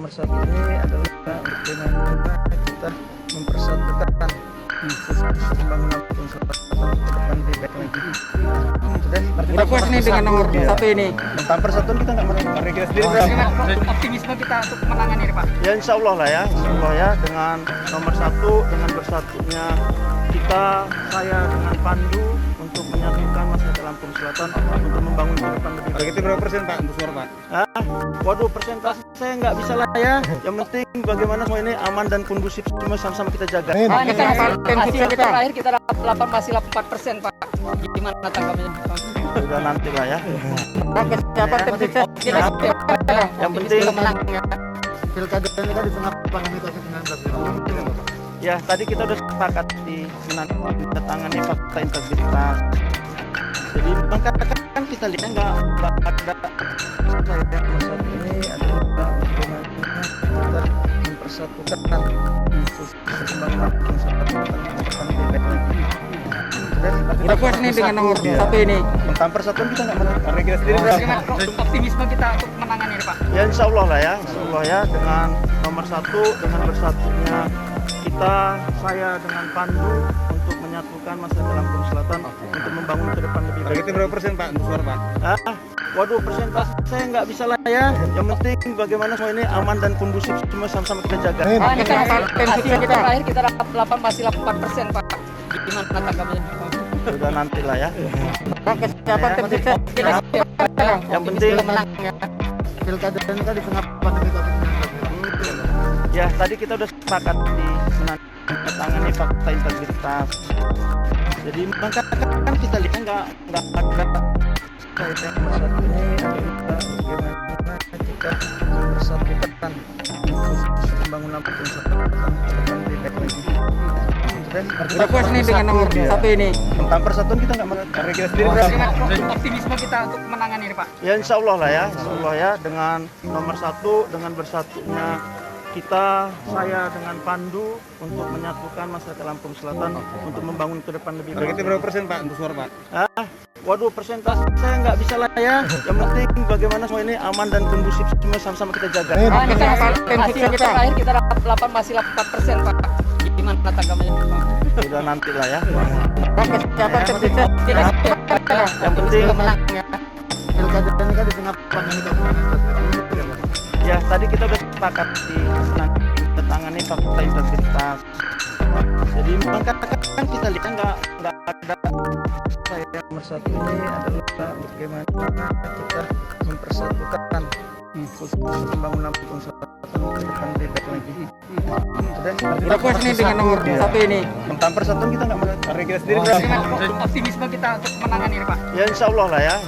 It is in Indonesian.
nomor satu ini adalah bagaimana kita mempersatukan pembangunan Selatan ke depan lebih baik lagi. Sudah puas nih dengan nomor satu ini. Tentang persatuan kita nggak menang. Kita sendiri Optimisme kita untuk menangani ini, Pak. ya insya Allah lah ya, insya Allah ya, dengan nomor satu, dengan bersatunya kita, saya dengan Pandu untuk menyatukan masyarakat Lampung Selatan untuk membangun ke depan lebih baik. Itu berapa persen Pak untuk suara Pak? Waduh, persentase saya nggak bisa lah ya. Yang penting bagaimana semua ini aman dan kondusif, semua sama-sama kita jaga. Hasil kita terakhir kita masih 84%, Pak. Gimana tanggapannya? Udah nanti lah ya. Kesiapan tim sukses kita Yang penting Pilkada ini kan di tengah pandemi COVID-19. ya tadi kita udah sepakat di menandatangani fakta integritas. Jadi kan kita lihat nggak ada saya nomor satu ini adalah bagaimana kita mempersatukan pembangunan Selatan ke depan lebih baik lagi. Sudah puas nih dengan nomor satu ini. Tentang persatuan kita nggak menang. Karena kita sendiri Optimisme kita untuk menangani ini, Pak. Ya insya Allah lah ya, insya Allah ya, dengan nomor satu, dengan bersatunya kita, saya dengan Pandu untuk menyatukan masyarakat Lampung Selatan untuk membangun ke depan lebih baik. Itu berapa persen Pak untuk suara Pak? Waduh, persentase saya nggak bisa lah ya. Yang penting bagaimana semua ini aman dan kondusif, semua sama-sama kita jaga. Hasil kita terakhir kita masih 84%, Pak. Gimana tanggapannya? Udah nanti lah ya. Kesiapan tim sukses kita Yang penting Pilkada ini kan di tengah pandemi COVID-19. ya tadi kita udah sepakat di menandatangani fakta integritas. Jadi kan kita lihat nggak ada saya nomor satu ini adalah bagaimana kita mempersatukan pembangunan Selatan ke depan lebih baik lagi. Sudah puas nih dengan nomor satu ini. Tentang persatuan kita nggak menang. Karena kita sendiri Optimisme kita untuk menangani ini, Pak. Ya insya Allah lah ya, insya Allah ya, dengan nomor satu, dengan bersatunya kita, saya dengan Pandu untuk menyatukan masyarakat Lampung Selatan untuk membangun ke depan lebih Karena baik. kita berapa persen Pak untuk suara Pak? Waduh, persentase saya nggak bisa lah ya. Yang penting bagaimana semua ini aman dan kondusif, semua sama-sama kita jaga. Hasil kita terakhir kita masih 84%, Pak. Gimana tanggapannya? Udah nanti lah ya. Kesiapan tim sukses kita Yang penting Pilkada ini kan di tengah pandemi COVID-19. ya tadi kita udah sepakat di menandatangani fakta integritas. Jadi kan kita lihat nggak ada saya nomor satu ini adalah bagaimana kita mempersatukan pembangunan Selatan ke depan lebih baik lagi. Sudah puas nih dengan nomor satu ini. Tentang persatuan kita nggak menang. Karena kita sendiri Optimisme kita untuk menangani ini, Pak. Ya insya Allah lah ya,